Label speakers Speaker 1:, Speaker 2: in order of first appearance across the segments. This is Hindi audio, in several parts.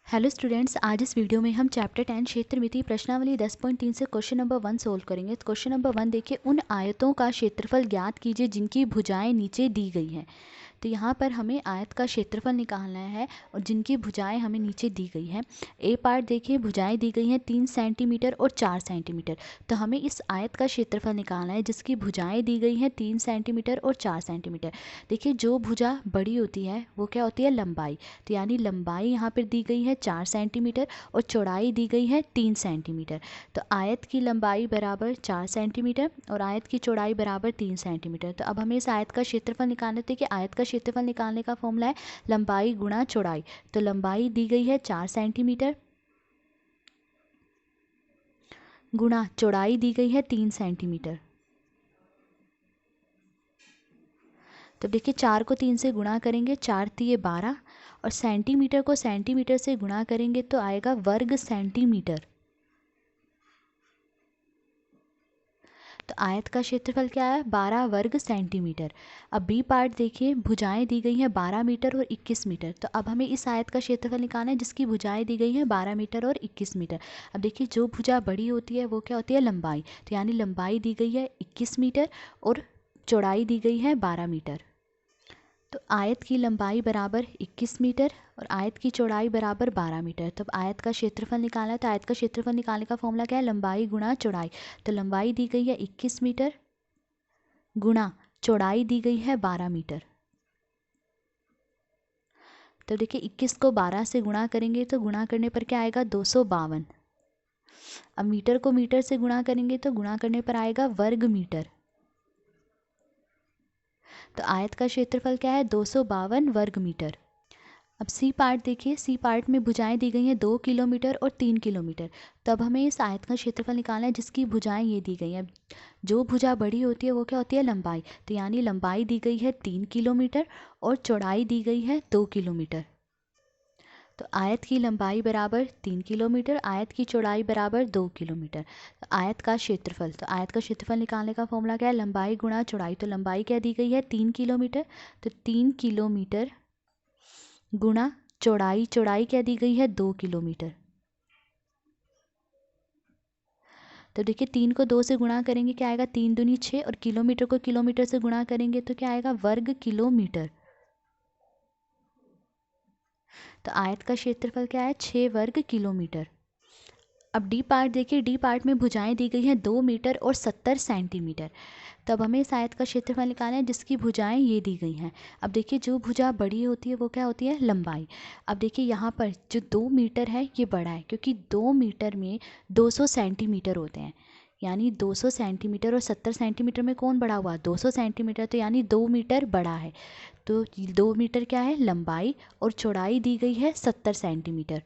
Speaker 1: हेलो स्टूडेंट्स, आज इस वीडियो में हम चैप्टर 10 क्षेत्र मिति प्रश्नावली 10.3 से क्वेश्चन नंबर 1 सोल्व करेंगे। तो क्वेश्चन नंबर 1 देखिए, उन आयतों का क्षेत्रफल ज्ञात कीजिए जिनकी भुजाएं नीचे दी गई हैं। तो यहाँ पर हमें आयत का क्षेत्रफल निकालना है और जिनकी भुजाएं हमें नीचे दी गई हैं। ए पार्ट देखिए, भुजाएं दी गई हैं 3 सेंटीमीटर और 4 सेंटीमीटर। तो हमें इस आयत का क्षेत्रफल निकालना है जिसकी भुजाएं दी गई हैं 3 सेंटीमीटर और 4 सेंटीमीटर। देखिए, जो भुजा बड़ी होती है वो क्या होती है? लंबाई। तो यानी लंबाई यहाँ पर दी गई है 4 सेंटीमीटर और चौड़ाई दी गई है 3 सेंटीमीटर। तो आयत की लंबाई बराबर 4 सेंटीमीटर और आयत की चौड़ाई बराबर 3 सेंटीमीटर। तो अब हमें इस आयत का क्षेत्रफल निकालना है कि आयत का क्षेत्रफल निकालने का फॉर्मूला है लंबाई गुणा चौड़ाई। तो लंबाई दी गई है 4 सेंटीमीटर गुणा चौड़ाई दी गई है 3 सेंटीमीटर। तो देखिए, 4 को 3 से गुणा करेंगे, 4 तिये 12 और सेंटीमीटर को सेंटीमीटर से गुणा करेंगे तो आएगा वर्ग सेंटीमीटर। तो आयत का क्षेत्रफल क्या है? 12 वर्ग सेंटीमीटर। अब बी पार्ट देखिए, भुजाएं दी गई हैं 12 मीटर और 21 मीटर। तो अब हमें इस आयत का क्षेत्रफल निकालना है जिसकी भुजाएं दी गई हैं 12 मीटर और 21 मीटर। अब देखिए, जो भुजा बड़ी होती है वो क्या होती है? लंबाई। तो यानी लंबाई दी गई है 21 मीटर और चौड़ाई दी गई है 12 मीटर। तो आयत की लंबाई बराबर 21 मीटर और आयत की चौड़ाई बराबर 12 मीटर। तो आयत का क्षेत्रफल निकालना है। तो आयत का क्षेत्रफल निकालने का फॉर्मूला क्या है? लंबाई गुणा चौड़ाई। तो लंबाई दी गई है 21 मीटर गुणा चौड़ाई दी गई है 12 मीटर। तो देखिए, 21 को 12 से गुणा करेंगे तो गुणा करने पर क्या आएगा? 252। अब मीटर को मीटर से गुणा करेंगे तो गुणा करने पर आएगा वर्ग मीटर। तो आयत का क्षेत्रफल क्या है? 252 वर्ग मीटर। अब सी पार्ट देखिए, सी पार्ट में भुजाएं दी गई हैं 2 किलोमीटर और 3 किलोमीटर। तब हमें इस आयत का क्षेत्रफल निकालना है जिसकी भुजाएं ये दी गई हैं। जो भुजा बड़ी होती है वो क्या होती है? लंबाई। तो यानी लंबाई दी गई है 3 किलोमीटर और चौड़ाई दी गई है 2 किलोमीटर। तो आयत की लंबाई बराबर 3 किलोमीटर, आयत की चौड़ाई बराबर 2 किलोमीटर। तो आयत का क्षेत्रफल, तो आयत का क्षेत्रफल निकालने का फॉर्मूला क्या है? लंबाई गुणा चौड़ाई। तो लंबाई क्या दी गई है? 3 किलोमीटर। तो 3 किलोमीटर गुणा चौड़ाई, चौड़ाई क्या दी गई है? 2 किलोमीटर। तो देखिए, 3 को 2 से गुणा करेंगे क्या आएगा? 3 दूनी 6 और किलोमीटर को किलोमीटर से गुणा करेंगे तो क्या आएगा? वर्ग किलोमीटर। तो आयत का क्षेत्रफल क्या है? 6 वर्ग किलोमीटर। अब डी पार्ट देखिए, डी पार्ट में भुजाएं दी गई हैं 2 मीटर और 70 सेंटीमीटर। तब हमें इस आयत का क्षेत्रफल निकालना है जिसकी भुजाएं ये दी गई हैं। अब देखिए, जो भुजा बड़ी होती है वो क्या होती है? लंबाई। अब देखिए, यहाँ पर जो 2 मीटर है ये बड़ा है क्योंकि 2 मीटर में 200 सेंटीमीटर होते हैं। यानी 200 सेंटीमीटर और 70 सेंटीमीटर में कौन बड़ा हुआ? 200 सेंटीमीटर। तो यानी 2 मीटर बड़ा है। तो 2 मीटर क्या है? लंबाई और चौड़ाई दी गई है 70 सेंटीमीटर।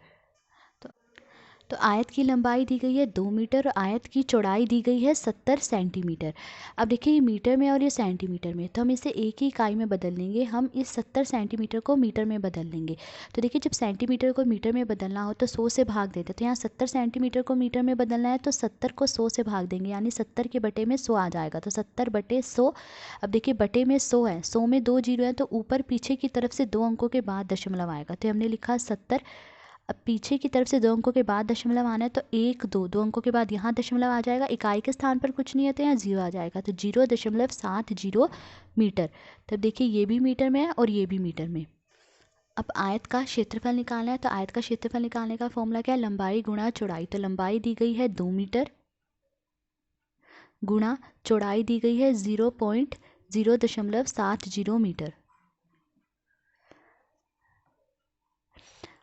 Speaker 1: तो आयत की लंबाई दी गई है 2 मीटर और आयत की चौड़ाई दी गई है 70 सेंटीमीटर। अब देखिए, ये मीटर में और ये सेंटीमीटर में, तो हम इसे एक ही इकाई में बदल लेंगे। हम इस 70 सेंटीमीटर को मीटर में बदल लेंगे। तो देखिए, जब सेंटीमीटर को मीटर में बदलना हो तो 100 से भाग देते। तो यहाँ 70 सेंटीमीटर को मीटर में बदलना है तो 70 को 100 से भाग देंगे, यानी 70 के बटे में 100 आ जाएगा। तो 70 बटे 100। अब देखिए, बटे में 100 है, 100 में 2 जीरो है तो ऊपर पीछे की तरफ से 2 अंकों के बाद दशमलव आएगा। तो हमने लिखा 70। अब पीछे की तरफ से 2 अंकों के बाद दशमलव आना है तो 1 2, 2 अंकों के बाद यहाँ दशमलव आ जाएगा। इकाई के स्थान पर कुछ नहीं है तो यहाँ 0 आ जाएगा। तो 0.70 मीटर। तब देखिए, ये भी मीटर में है और ये भी मीटर में। अब आयत का क्षेत्रफल निकालना है। तो आयत का क्षेत्रफल निकालने का फॉर्मूला क्या है? लंबाई गुणा चौड़ाई। तो लंबाई दी गई है 2 मीटर गुणा चौड़ाई दी गई है 0.070 मीटर।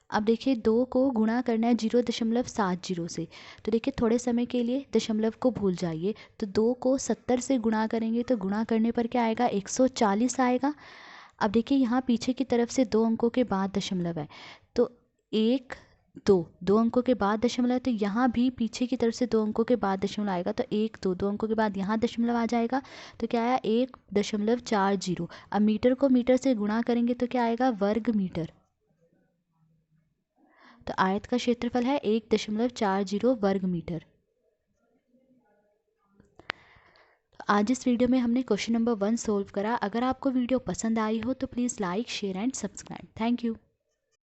Speaker 1: अब देखिए, 2 को गुणा करना है 0.70 से। तो देखिए, थोड़े समय के लिए दशमलव को भूल जाइए। तो 2 को 70 से गुणा करेंगे तो गुणा करने पर क्या आएगा? 140 आएगा। अब देखिए, यहाँ पीछे की तरफ से 2 अंकों के बाद दशमलव है तो 1 2, 2 अंकों के बाद दशमलव है तो यहाँ भी पीछे की तरफ से 2 अंकों के बाद दशमलव आएगा। तो 1 2, 2 अंकों के बाद यहाँ दशमलव आ जाएगा। तो क्या आया? 1.40। अब मीटर को मीटर से गुणा करेंगे तो क्या आएगा? वर्ग मीटर। तो आयत का क्षेत्रफल है 1.40 वर्ग मीटर। तो आज इस वीडियो में हमने क्वेश्चन नंबर 1 सोल्व करा। अगर आपको वीडियो पसंद आई हो तो please like, share and subscribe. Thank you.